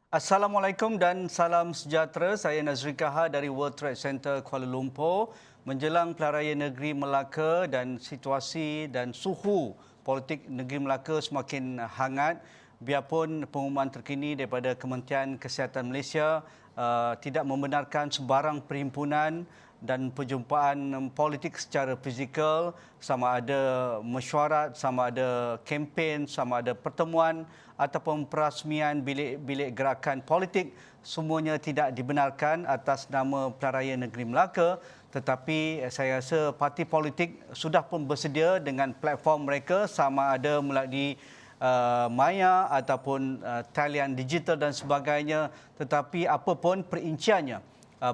Assalamualaikum dan salam sejahtera. Saya Nazri Kahar dari World Trade Center Kuala Lumpur. Menjelang Pelaraya Negeri Melaka dan situasi dan suhu politik negeri Melaka semakin hangat, biarpun pengumuman terkini daripada Kementerian Kesihatan Malaysia tidak membenarkan sebarang perhimpunan dan perjumpaan politik secara fizikal, sama ada mesyuarat, sama ada kempen, sama ada pertemuan ataupun perasmian bilik-bilik gerakan politik, semuanya tidak dibenarkan atas nama Pelaraya Negeri Melaka. Tetapi saya rasa parti politik sudah pun bersedia dengan platform mereka, sama ada melalui maya ataupun talian digital dan sebagainya. Tetapi apapun perinciannya,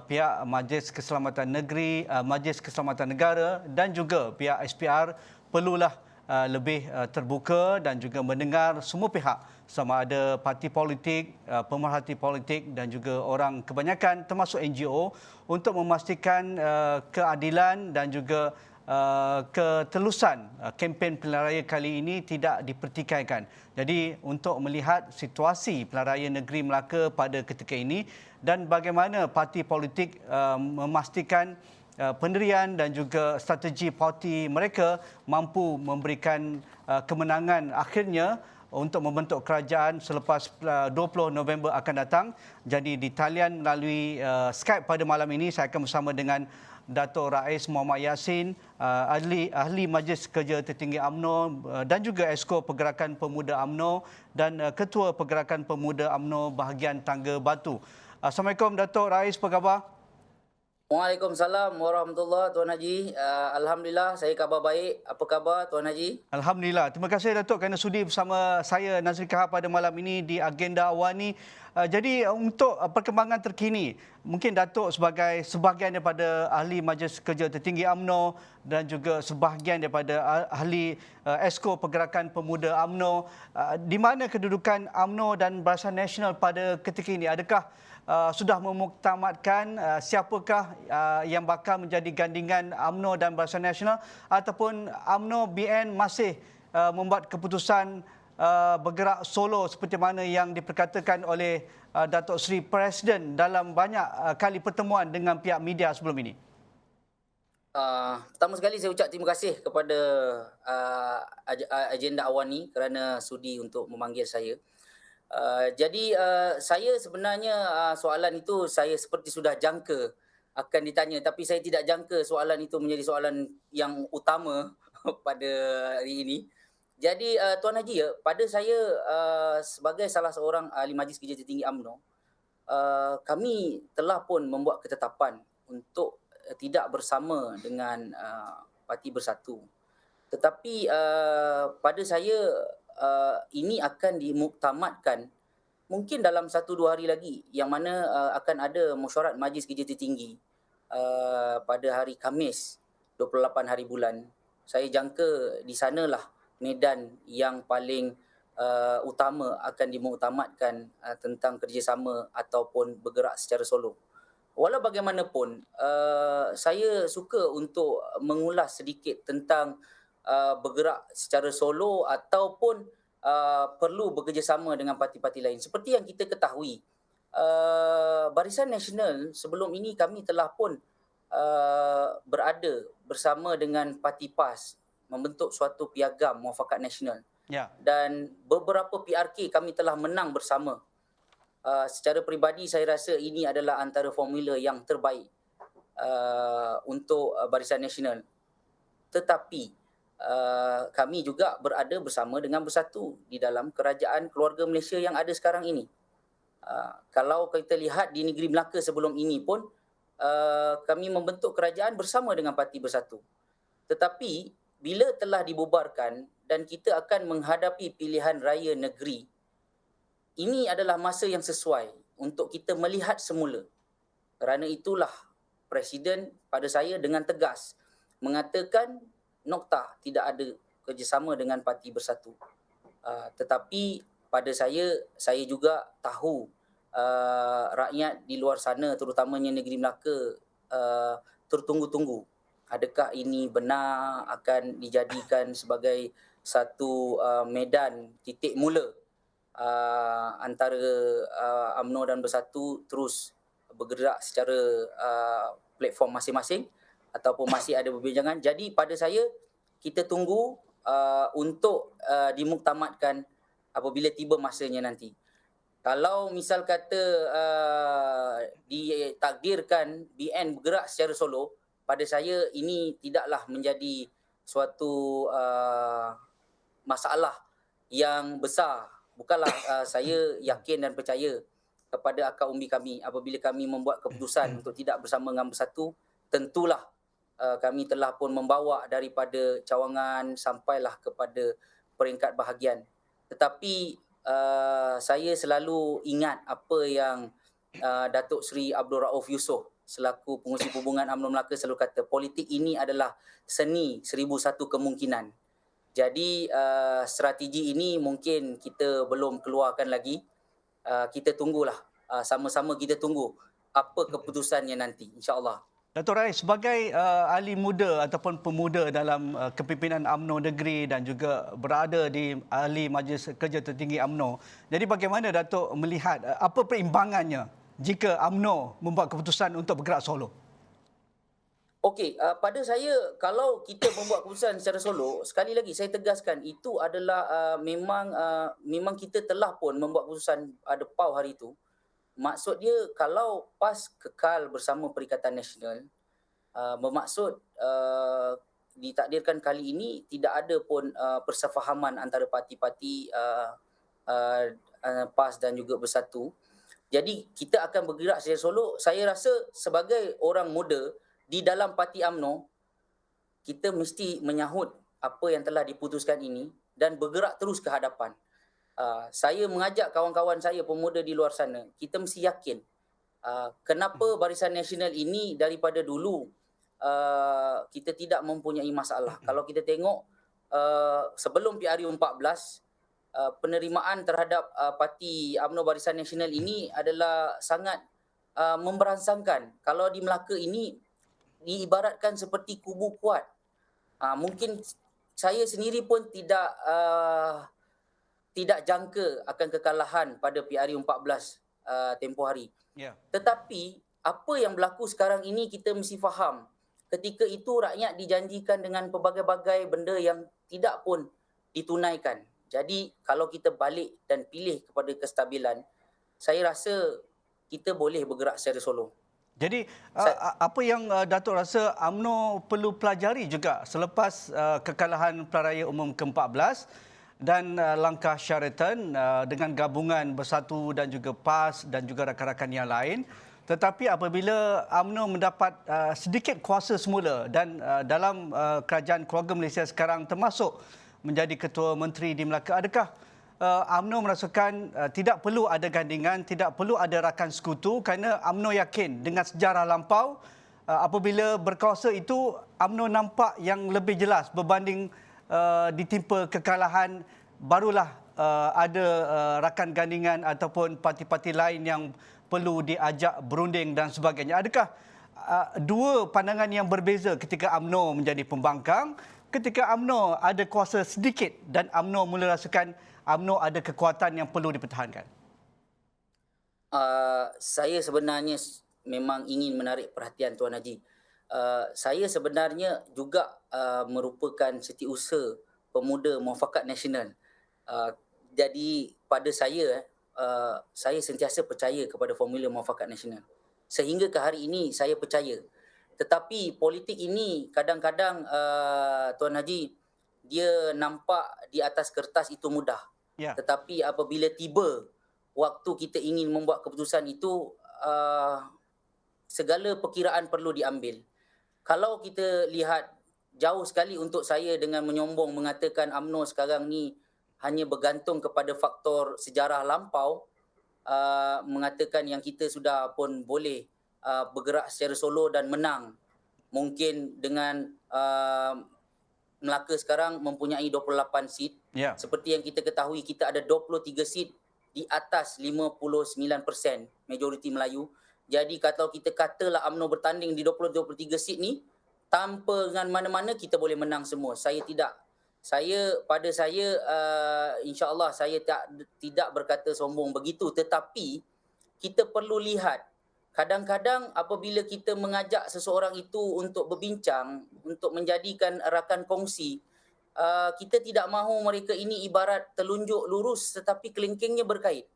pihak Majlis Keselamatan Negeri, Majlis Keselamatan Negara dan juga pihak SPR perlulah lebih terbuka dan juga mendengar semua pihak, sama ada parti politik, pemerhati politik dan juga orang kebanyakan termasuk NGO, untuk memastikan keadilan dan juga ketelusan kempen Pelaraya kali ini tidak dipertikaikan. Jadi untuk melihat situasi Pelaraya Negeri Melaka pada ketika ini dan bagaimana parti politik memastikan pendirian dan juga strategi parti mereka mampu memberikan kemenangan akhirnya untuk membentuk kerajaan selepas 20 November akan datang. Jadi di talian melalui Skype pada malam ini saya akan bersama dengan Dato' Rais Muhammad Yassin, ahli Majlis Kerja Tertinggi UMNO dan juga Esko Pergerakan Pemuda UMNO dan Ketua Pergerakan Pemuda UMNO bahagian Tangga Batu. Assalamualaikum Dato' Rais, apa khabar? Waalaikumsalam warahmatullahi Tuan Haji. Alhamdulillah saya khabar baik. Apa khabar Tuan Haji? Alhamdulillah. Terima kasih Datuk kerana sudi bersama saya Nazri Kahar pada malam ini di agenda awal ni. Jadi untuk perkembangan terkini, mungkin Datuk sebagai sebahagian daripada ahli Majlis Kerja Tertinggi UMNO dan juga sebahagian daripada ahli Esko Pergerakan Pemuda UMNO, di mana kedudukan UMNO dan Barisan Nasional pada ketika ini? Adakah sudah memuktamadkan siapakah yang bakal menjadi gandingan UMNO dan Barisan Nasional, ataupun UMNO BN masih membuat keputusan bergerak solo seperti mana yang diperkatakan oleh Datuk Seri Presiden dalam banyak kali pertemuan dengan pihak media sebelum ini? Pertama sekali saya ucap terima kasih kepada agenda awal ni kerana sudi untuk memanggil saya. Jadi saya sebenarnya soalan itu saya seperti sudah jangka akan ditanya, tapi saya tidak jangka soalan itu menjadi soalan yang utama pada hari ini. Jadi Tuan Haji, ya, pada saya sebagai salah seorang ahli Majlis Kerja Tertinggi UMNO, kami telah pun membuat ketetapan untuk tidak bersama dengan Parti Bersatu. Tetapi pada saya ini akan dimuktamadkan mungkin dalam 1-2 hari lagi, yang mana akan ada mesyuarat Majlis Kerja Tertinggi pada hari Khamis 28 hari bulan. Saya jangka di sanalah medan yang paling utama akan dimuktamadkan tentang kerjasama ataupun bergerak secara solo. Walau bagaimanapun, saya suka untuk mengulas sedikit tentang bergerak secara solo ataupun perlu bekerjasama dengan parti-parti lain. Seperti yang kita ketahui, Barisan Nasional sebelum ini kami telah pun berada bersama dengan Parti PAS membentuk suatu piagam muafakat nasional. Ya. Dan beberapa PRK kami telah menang bersama. Secara peribadi saya rasa ini adalah antara formula yang terbaik untuk Barisan Nasional. Tetapi kami juga berada bersama dengan Bersatu di dalam kerajaan keluarga Malaysia yang ada sekarang ini. Kalau kita lihat di negeri Melaka sebelum ini pun kami membentuk kerajaan bersama dengan Parti Bersatu. Tetapi bila telah dibubarkan dan kita akan menghadapi pilihan raya negeri, ini adalah masa yang sesuai untuk kita melihat semula. Kerana itulah Presiden pada saya dengan tegas mengatakan noktah tidak ada kerjasama dengan Parti Bersatu. Tetapi pada saya juga tahu rakyat di luar sana, terutamanya negeri Melaka, tertunggu-tunggu. Adakah ini benar akan dijadikan sebagai satu medan titik mula antara UMNO dan Bersatu terus bergerak secara platform masing-masing ataupun masih ada perbincangan. Jadi pada saya, kita tunggu untuk dimuktamadkan apabila tiba masanya nanti. Kalau misal kata ditakdirkan BN bergerak secara solo, pada saya ini tidaklah menjadi suatu masalah yang besar. Bukanlah saya yakin dan percaya kepada akar umbi kami apabila kami membuat keputusan untuk tidak bersama dengan Bersatu, tentulah kami telah pun membawa daripada cawangan sampailah kepada peringkat bahagian. Tetapi saya selalu ingat apa yang Datuk Seri Abdul Rauf Yusof selaku pengurusi hubungan UMNO Melaka selalu kata, politik ini adalah seni 1001 kemungkinan. Jadi strategi ini mungkin kita belum keluarkan lagi. Kita tunggulah, sama-sama kita tunggu apa keputusannya nanti, insya-Allah. Datuk Rais, sebagai ahli muda ataupun pemuda dalam kepimpinan UMNO Negeri dan juga berada di ahli Majlis Kerja Tertinggi UMNO, jadi bagaimana Datuk melihat apa perimbangannya jika UMNO membuat keputusan untuk bergerak solo? Okey, pada saya kalau kita membuat keputusan secara solo, sekali lagi saya tegaskan itu adalah memang kita telah pun membuat keputusan pada PAU hari itu. Maksud dia kalau PAS kekal bersama Perikatan Nasional, bermaksud ditakdirkan kali ini tidak ada pun persefahaman antara parti-parti PAS dan juga Bersatu. Jadi kita akan bergerak secara solo. Saya rasa sebagai orang muda di dalam parti UMNO, kita mesti menyahut apa yang telah diputuskan ini dan bergerak terus ke hadapan. Saya mengajak kawan-kawan saya pemuda di luar sana, kita mesti yakin kenapa Barisan Nasional ini daripada dulu kita tidak mempunyai masalah. Kalau kita tengok sebelum PRU 14, penerimaan terhadap parti UMNO Barisan Nasional ini adalah sangat memberangsangkan. Kalau di Melaka ini diibaratkan seperti kubu kuat. Mungkin saya sendiri pun tidak jangka akan kekalahan pada PRU 14 tempoh hari. Yeah. Tetapi apa yang berlaku sekarang ini kita mesti faham. Ketika itu rakyat dijanjikan dengan pelbagai-bagai benda yang tidak pun ditunaikan. Jadi kalau kita balik dan pilih kepada kestabilan, saya rasa kita boleh bergerak secara solo. Jadi apa yang Datuk rasa UMNO perlu pelajari juga selepas kekalahan Pelaraya Umum ke-14 dan langkah Sheraton dengan gabungan Bersatu dan juga PAS dan juga rakan-rakan yang lain, tetapi apabila UMNO mendapat sedikit kuasa semula dan dalam kerajaan keluarga Malaysia sekarang termasuk menjadi ketua menteri di Melaka, adakah UMNO merasakan tidak perlu ada gandingan, tidak perlu ada rakan sekutu kerana UMNO yakin dengan sejarah lampau apabila berkuasa itu UMNO nampak yang lebih jelas berbanding ditimpa kekalahan, barulah ada rakan gandingan ataupun parti-parti lain yang perlu diajak berunding dan sebagainya. Adakah dua pandangan yang berbeza ketika UMNO menjadi pembangkang, ketika UMNO ada kuasa sedikit dan UMNO mula rasakan UMNO ada kekuatan yang perlu dipertahankan? Saya sebenarnya memang ingin menarik perhatian Tuan Haji. Saya sebenarnya juga merupakan setiausaha pemuda Muafakat Nasional. Jadi pada saya sentiasa percaya kepada formula Muafakat Nasional. Sehingga ke hari ini saya percaya. Tetapi politik ini kadang-kadang Tuan Haji, dia nampak di atas kertas itu mudah. Yeah. Tetapi apabila tiba waktu kita ingin membuat keputusan itu, segala perkiraan perlu diambil. Kalau kita lihat jauh sekali untuk saya dengan menyombong mengatakan UMNO sekarang ni hanya bergantung kepada faktor sejarah lampau, mengatakan yang kita sudah pun boleh bergerak secara solo dan menang. Mungkin dengan Melaka sekarang mempunyai 28 seat. Yeah. Seperti yang kita ketahui, kita ada 23 seat di atas 59% majoriti Melayu. Jadi kalau kita katalah UMNO bertanding di 23 seat ni, tanpa dengan mana-mana kita boleh menang semua. Saya pada saya insya-Allah saya tidak berkata sombong begitu, tetapi kita perlu lihat kadang-kadang apabila kita mengajak seseorang itu untuk berbincang, untuk menjadikan rakan kongsi, kita tidak mahu mereka ini ibarat telunjuk lurus tetapi kelingkingnya berkait.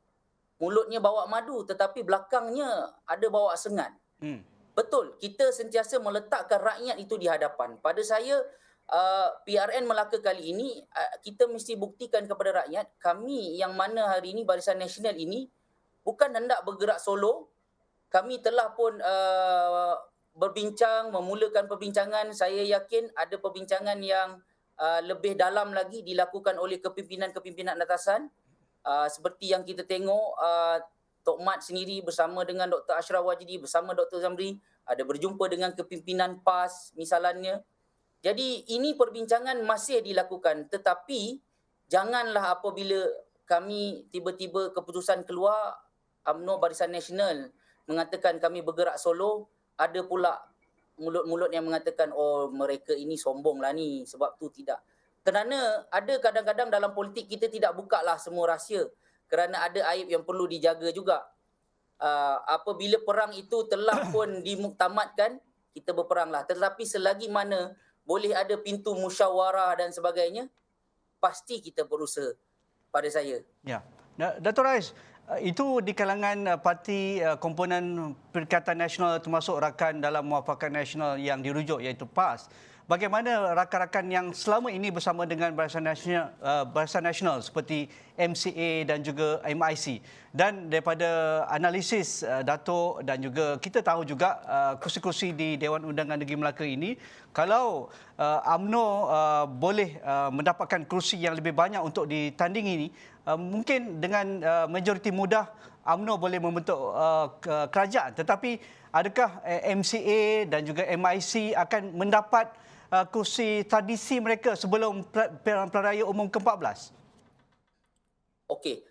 Mulutnya bawa madu tetapi belakangnya ada bawa sengat. Hmm. Betul, kita sentiasa meletakkan rakyat itu di hadapan. Pada saya, PRN Melaka kali ini, kita mesti buktikan kepada rakyat, kami yang mana hari ini Barisan Nasional ini bukan hendak bergerak solo. Kami telah pun berbincang, memulakan perbincangan. Saya yakin ada perbincangan yang lebih dalam lagi dilakukan oleh kepimpinan-kepimpinan atasan. Seperti yang kita tengok, Tok Mat sendiri bersama dengan Dr. Ashraf Wajidi, bersama Dr. Zamri, ada berjumpa dengan kepimpinan PAS misalnya. Jadi ini perbincangan masih dilakukan, tetapi janganlah apabila kami tiba-tiba keputusan keluar, UMNO Barisan Nasional mengatakan kami bergerak solo, ada pula mulut-mulut yang mengatakan oh mereka ini sombong lah ni, sebab tu tidak. Kerana ada kadang-kadang dalam politik kita tidak buka lah semua rahsia, kerana ada aib yang perlu dijaga juga. Apabila perang itu telah pun dimuktamadkan, kita berperanglah. Tetapi selagi mana boleh ada pintu musyawarah dan sebagainya, pasti kita berusaha pada saya. Ya. Dato' Rais, itu di kalangan parti komponen Perikatan Nasional termasuk rakan dalam Muafakat Nasional yang dirujuk iaitu PAS. Bagaimana rakan-rakan yang selama ini bersama dengan Barisan Nasional seperti MCA dan juga MIC? Dan daripada analisis Dato' dan juga kita tahu juga kursi-kursi di Dewan Undangan Negeri Melaka ini, kalau UMNO boleh mendapatkan kursi yang lebih banyak untuk ditandingi ini, mungkin dengan majoriti mudah UMNO boleh membentuk kerajaan. Tetapi adakah MCA dan juga MIC akan mendapat kursi tradisi mereka sebelum pilihan raya umum ke-14? Okey.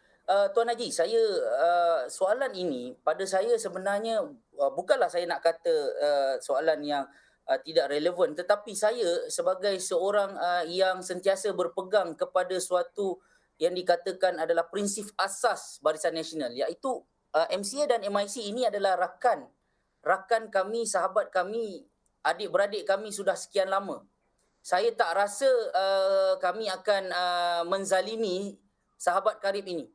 Tuan Haji, saya soalan ini pada saya sebenarnya bukanlah saya nak kata soalan yang tidak relevan, tetapi saya sebagai seorang yang sentiasa berpegang kepada suatu yang dikatakan adalah prinsip asas Barisan Nasional, iaitu MCA dan MIC ini adalah rakan kami, sahabat kami, adik-beradik kami sudah sekian lama. Saya tak rasa kami akan menzalimi sahabat karib ini.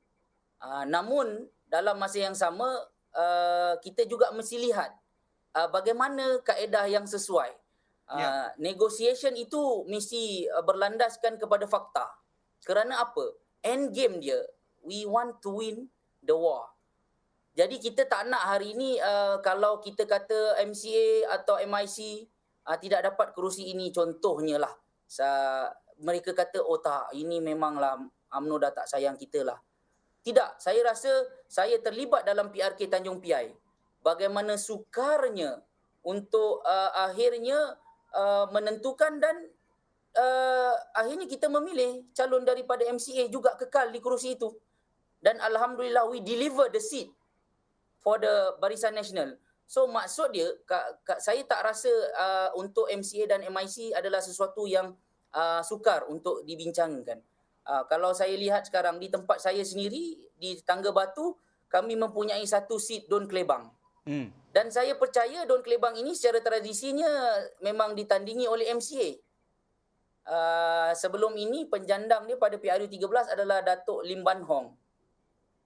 Namun dalam masa yang sama kita juga mesti lihat bagaimana kaedah yang sesuai. Negotiation itu mesti berlandaskan kepada fakta. Kerana apa? End game dia, we want to win the war. Jadi kita tak nak hari ini kalau kita kata MCA atau MIC tidak dapat kerusi ini, contohnya lah. Mereka kata, oh tak, ini memanglah UMNO dah tak sayang kita lah. Tidak, saya rasa saya terlibat dalam PRK Tanjung Piai. Bagaimana sukarnya untuk akhirnya menentukan dan akhirnya kita memilih calon daripada MCA juga kekal di kerusi itu. Dan Alhamdulillah we deliver the seat for the Barisan Nasional. So maksud dia, saya tak rasa untuk MCA dan MIC adalah sesuatu yang sukar untuk dibincangkan. Kalau saya lihat sekarang di tempat saya sendiri, di Tangga Batu, kami mempunyai satu seat Don Klebang. Dan saya percaya Don Klebang ini secara tradisinya memang ditandingi oleh MCA. Sebelum ini penjandang dia pada PRU 13 adalah Datuk Lim Ban Hong,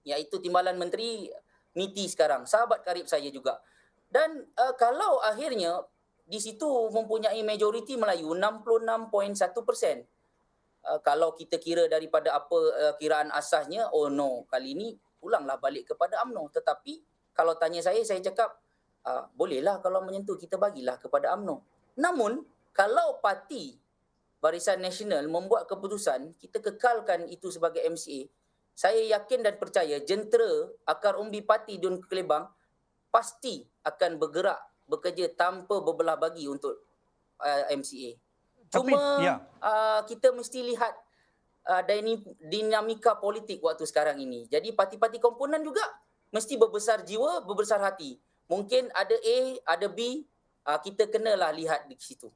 iaitu Timbalan Menteri MITI sekarang, sahabat karib saya juga. Dan kalau akhirnya di situ mempunyai majoriti Melayu 66.1%. Kalau kita kira daripada apa kiraan asasnya, oh no, kali ini pulanglah balik kepada UMNO. Tetapi kalau tanya saya cakap bolehlah kalau menyentuh, kita bagilah kepada UMNO. Namun kalau parti Barisan Nasional membuat keputusan kita kekalkan itu sebagai MCA, saya yakin dan percaya jentera akar umbi parti Don Klebang pasti akan bergerak bekerja tanpa berbelah bagi untuk MCA. Cuma kita mesti lihat dinamika politik waktu sekarang ini. Jadi parti-parti komponen juga mesti berbesar jiwa, berbesar hati. Mungkin ada A, ada B, kita kenalah lihat di situ.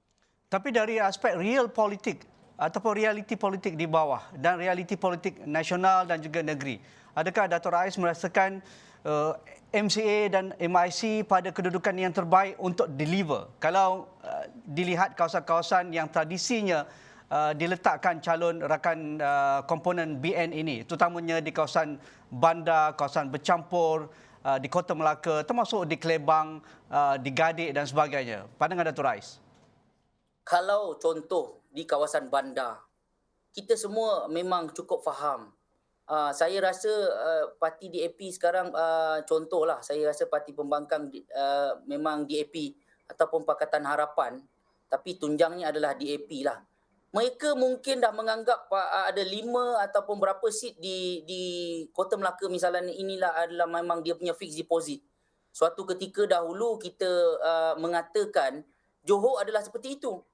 Tapi dari aspek real politik, ataupun realiti politik di bawah dan realiti politik nasional dan juga negeri. Adakah Dato' Rais merasakan MCA dan MIC pada kedudukan yang terbaik untuk deliver? Kalau dilihat kawasan-kawasan yang tradisinya diletakkan calon rakan komponen BN ini, terutamanya di kawasan bandar, kawasan bercampur, di Kota Melaka, termasuk di Kelebang, di Gadik dan sebagainya. Pandangan Dato' Rais? Kalau contoh di kawasan bandar, kita semua memang cukup faham. Saya rasa parti DAP sekarang, contohlah, saya rasa parti pembangkang memang DAP ataupun Pakatan Harapan, tapi tunjangnya adalah DAP lah. Mereka mungkin dah menganggap ada 5 ataupun berapa seat di Kota Melaka misalnya, inilah adalah memang dia punya fixed deposit. Suatu ketika dahulu kita mengatakan Johor adalah seperti itu.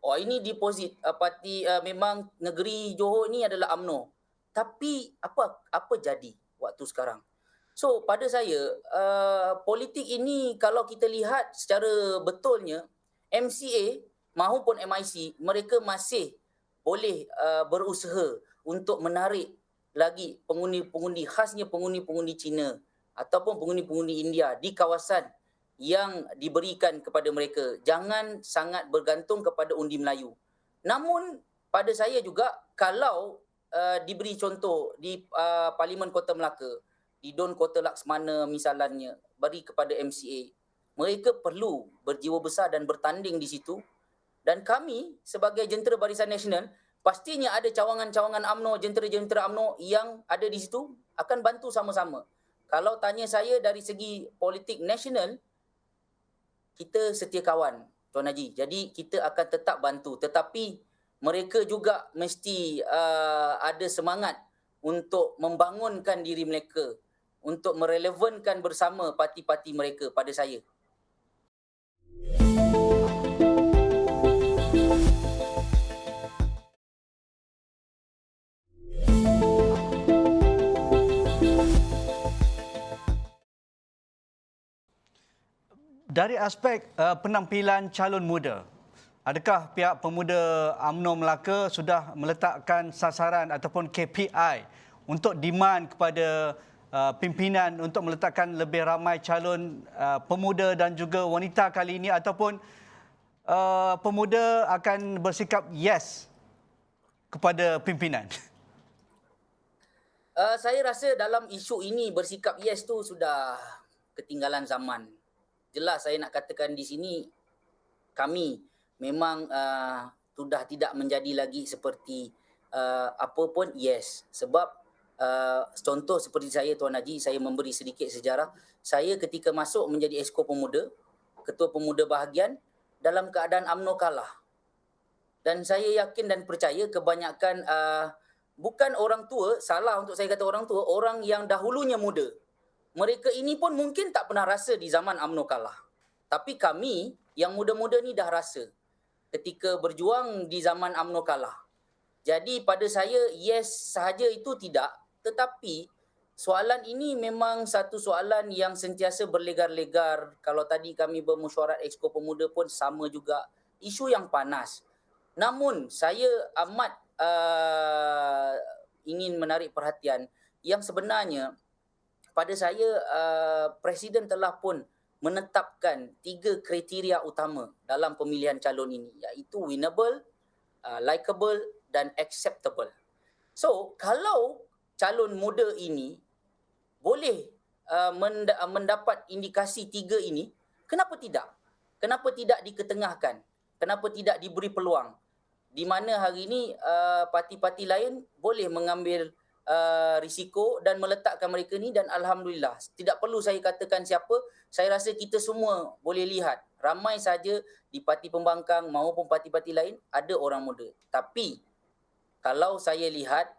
Oh, ini deposit parti memang negeri Johor ni adalah UMNO. Tapi apa jadi waktu sekarang? So pada saya politik ini kalau kita lihat secara betulnya, MCA maupun MIC mereka masih boleh berusaha untuk menarik lagi pengundi-pengundi, khasnya pengundi-pengundi Cina ataupun pengundi-pengundi India di kawasan yang diberikan kepada mereka. Jangan sangat bergantung kepada undi Melayu. Namun pada saya juga, kalau diberi contoh di Parlimen Kota Melaka, di Don Kota Laksmana misalnya, beri kepada MCA, mereka perlu berjiwa besar dan bertanding di situ. Dan kami sebagai jentera Barisan Nasional, pastinya ada cawangan-cawangan UMNO, jentera-jentera UMNO yang ada di situ akan bantu sama-sama. Kalau tanya saya dari segi politik nasional, kita setia kawan, Tuan Haji. Jadi kita akan tetap bantu. Tetapi mereka juga mesti ada semangat untuk membangunkan diri mereka, untuk merelevankan bersama parti-parti mereka pada saya. Dari aspek penampilan calon muda, adakah pihak pemuda UMNO Melaka sudah meletakkan sasaran ataupun KPI untuk demand kepada pimpinan untuk meletakkan lebih ramai calon pemuda dan juga wanita kali ini, ataupun pemuda akan bersikap yes kepada pimpinan? Saya rasa dalam isu ini bersikap yes tu sudah ketinggalan zaman. Jelas saya nak katakan di sini, kami memang sudah tidak menjadi lagi seperti apa pun yes. Sebab contoh seperti saya, Tuan Haji, saya memberi sedikit sejarah. Saya ketika masuk menjadi Exco Pemuda, Ketua Pemuda Bahagian, dalam keadaan UMNO kalah. Dan saya yakin dan percaya kebanyakan bukan orang tua, salah untuk saya kata orang tua, orang yang dahulunya muda. Mereka ini pun mungkin tak pernah rasa di zaman UMNO kalah. Tapi kami yang muda-muda ni dah rasa ketika berjuang di zaman UMNO kalah. Jadi pada saya, yes sahaja itu tidak. Tetapi soalan ini memang satu soalan yang sentiasa berlegar-legar. Kalau tadi kami bermesyuarat Exco Pemuda pun sama juga. Isu yang panas. Namun saya amat ingin menarik perhatian yang sebenarnya pada saya Presiden telah pun menetapkan 3 kriteria utama dalam pemilihan calon ini, iaitu winnable, likable dan acceptable. So kalau calon muda ini boleh mendapat indikasi 3 ini, kenapa tidak? Kenapa tidak diketengahkan? Kenapa tidak diberi peluang? Di mana hari ini parti-parti lain boleh mengambil risiko dan meletakkan mereka ni, dan alhamdulillah, tidak perlu saya katakan siapa, saya rasa kita semua boleh lihat ramai saja di parti pembangkang maupun parti-parti lain ada orang muda. Tapi kalau saya lihat,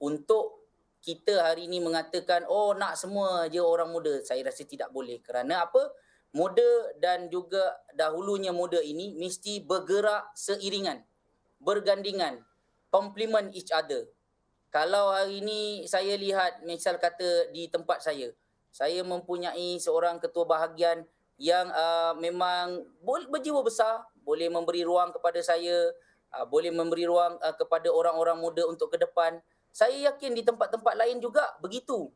untuk kita hari ini mengatakan oh nak semua je orang muda, saya rasa tidak boleh. Kerana apa? Muda dan juga dahulunya muda ini mesti bergerak seiringan, bergandingan, complement each other. Kalau hari ini saya lihat, misal kata di tempat saya mempunyai seorang ketua bahagian yang memang berjiwa besar, boleh memberi ruang kepada saya, boleh memberi ruang kepada orang-orang muda untuk ke depan. Saya yakin di tempat-tempat lain juga begitu.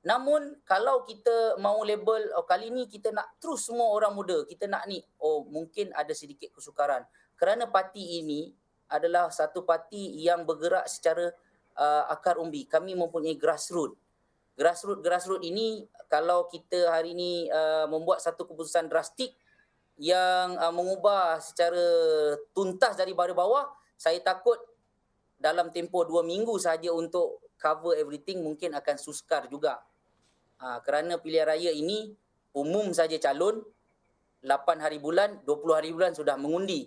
Namun kalau kita mau label kali ni kita nak terus semua orang muda, kita nak ni, mungkin ada sedikit kesukaran. Kerana parti ini adalah satu parti yang bergerak secara akar umbi. Kami mempunyai grassroots. Grassroots ini kalau kita hari ini membuat satu keputusan drastik yang mengubah secara tuntas daripada bawah, saya takut dalam tempoh 2 minggu sahaja untuk cover everything mungkin akan sukar juga. Kerana pilihan raya ini umum saja calon, 8 hari bulan, 20 hari bulan sudah mengundi.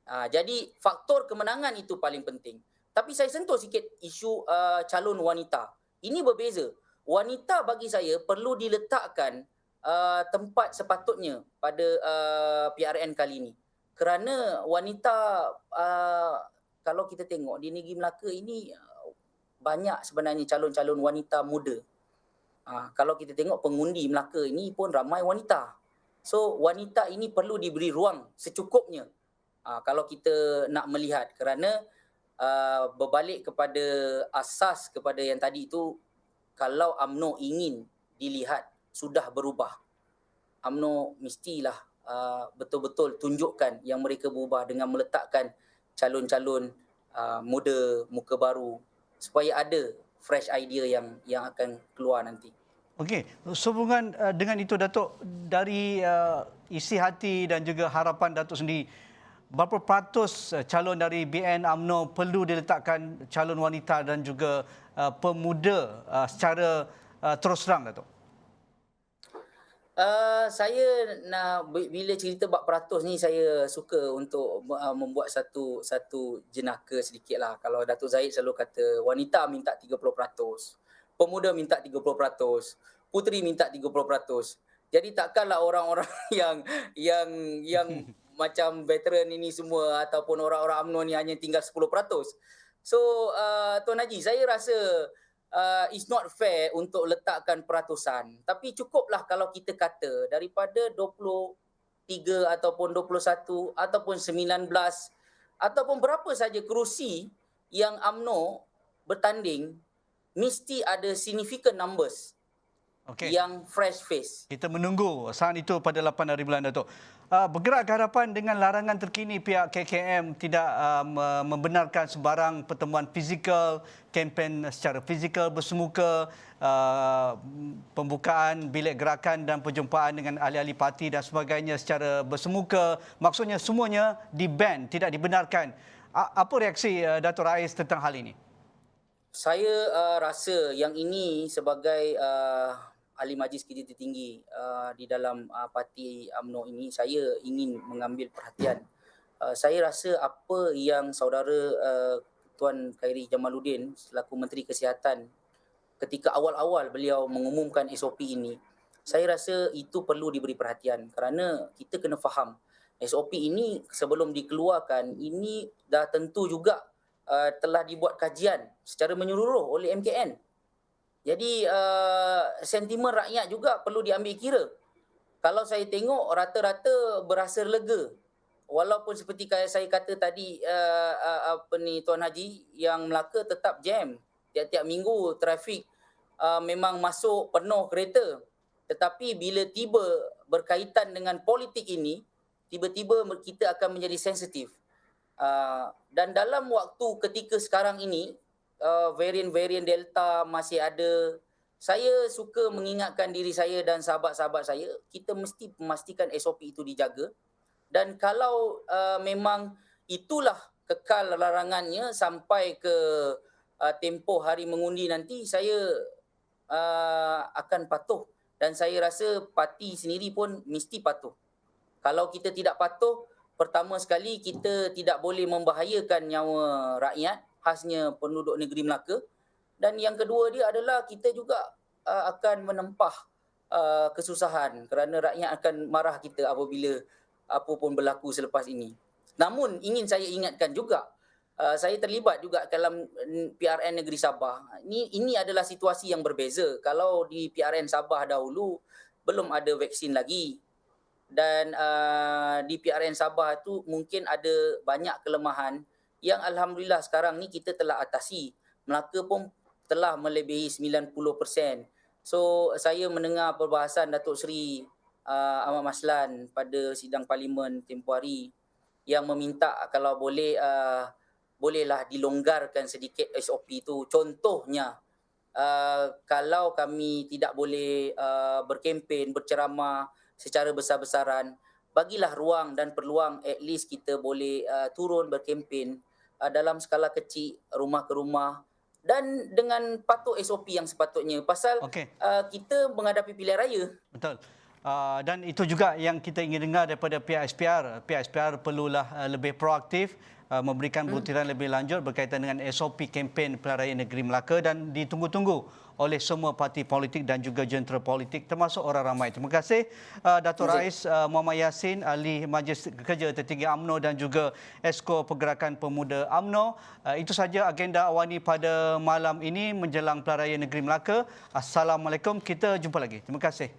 Jadi faktor kemenangan itu paling penting. Tapi saya sentuh sikit isu calon wanita. Ini berbeza. Wanita bagi saya perlu diletakkan tempat sepatutnya pada PRN kali ini. Kerana wanita, kalau kita tengok di Negeri Melaka ini banyak sebenarnya calon-calon wanita muda. Kalau kita tengok pengundi Melaka ini pun ramai wanita. So wanita ini perlu diberi ruang secukupnya kalau kita nak melihat. Kerana berbalik kepada asas kepada yang tadi itu, kalau UMNO ingin dilihat sudah berubah, UMNO mestilah betul-betul tunjukkan yang mereka berubah dengan meletakkan calon-calon muda, muka baru, supaya ada fresh idea yang akan keluar nanti. Okey, sehubungan dengan itu Datuk, dari isi hati dan juga harapan Datuk sendiri, berapa peratus calon dari BN UMNO perlu diletakkan calon wanita dan juga pemuda secara terus terang, Datuk? Saya nak bila cerita bab peratus ni, saya suka untuk membuat satu jenaka sedikit lah. Kalau Datuk Zahid selalu kata wanita minta 30%, pemuda minta 30%, puteri minta 30%. Jadi takkanlah orang-orang yang macam veteran ini semua ataupun orang-orang UMNO ni hanya tinggal 10%. So Tuan Haji, saya rasa it's not fair untuk letakkan peratusan. Tapi cukuplah kalau kita kata daripada 23 ataupun 21 ataupun 19 ataupun berapa saja kerusi yang UMNO bertanding, mesti ada significant numbers yang fresh face. Kita menunggu saat itu pada 8 hari bulan, Datuk. Bergerak ke hadapan dengan larangan terkini pihak KKM tidak membenarkan sebarang pertemuan fizikal, kempen secara fizikal bersemuka, pembukaan bilik gerakan dan perjumpaan dengan ahli-ahli parti dan sebagainya secara bersemuka. Maksudnya semuanya di-ban, tidak dibenarkan. Apa reaksi Datuk Rais tentang hal ini? Saya rasa yang ini sebagai ahli majlis kerja tertinggi di dalam parti UMNO ini, saya ingin mengambil perhatian. Saya rasa apa yang saudara Tuan Khairi Jamaluddin selaku Menteri Kesihatan ketika awal-awal beliau mengumumkan SOP ini, saya rasa itu perlu diberi perhatian kerana kita kena faham SOP ini sebelum dikeluarkan ini dah tentu juga telah dibuat kajian secara menyeluruh oleh MKN. Jadi sentimen rakyat juga perlu diambil kira. Kalau saya tengok rata-rata berasa lega. Walaupun seperti saya kata tadi, Tuan Haji, yang Melaka tetap jam. Tiap-tiap minggu trafik memang masuk penuh kereta. Tetapi bila tiba berkaitan dengan politik ini, tiba-tiba kita akan menjadi sensitif. Dan dalam waktu ketika sekarang ini, varian-varian Delta masih ada. Saya suka mengingatkan diri saya dan sahabat-sahabat saya, kita mesti memastikan SOP itu dijaga. Dan kalau memang itulah kekal larangannya sampai ke tempoh hari mengundi nanti, saya akan patuh. Dan saya rasa parti sendiri pun mesti patuh. Kalau kita tidak patuh, pertama sekali kita tidak boleh membahayakan nyawa rakyat, khasnya penduduk negeri Melaka. Dan yang kedua dia adalah kita juga akan menempah kesusahan kerana rakyat akan marah kita apabila apa pun berlaku selepas ini. Namun ingin saya ingatkan juga, saya terlibat juga dalam PRN Negeri Sabah. Ini adalah situasi yang berbeza. Kalau di PRN Sabah dahulu belum ada vaksin lagi. Dan di PRN Sabah tu mungkin ada banyak kelemahan yang alhamdulillah sekarang ni kita telah atasi. Melaka pun telah melebihi 90%. So saya mendengar perbahasan Datuk Seri Ahmad Maslan pada sidang parlimen tempoh hari yang meminta kalau boleh bolehlah dilonggarkan sedikit SOP tu. Contohnya kalau kami tidak boleh berkempen, berceramah secara besar-besaran, bagilah ruang dan peluang at least kita boleh turun berkempen dalam skala kecil, rumah ke rumah, dan dengan patuh SOP yang sepatutnya. Pasal Okey. kita menghadapi pilihan raya. Betul. Dan itu juga yang kita ingin dengar daripada pihak SPR. Pihak SPR perlulah lebih proaktif, memberikan butiran lebih lanjut berkaitan dengan SOP kempen Pilihan Raya Negeri Melaka dan ditunggu-tunggu oleh semua parti politik dan juga jentera politik termasuk orang ramai. Terima kasih Datuk Rais Muhammad Yassin, Ahli Majlis Kerja Tertinggi UMNO dan juga Esko Pergerakan Pemuda UMNO. Itu saja agenda awani pada malam ini menjelang Pilihan Raya Negeri Melaka. Assalamualaikum, kita jumpa lagi. Terima kasih.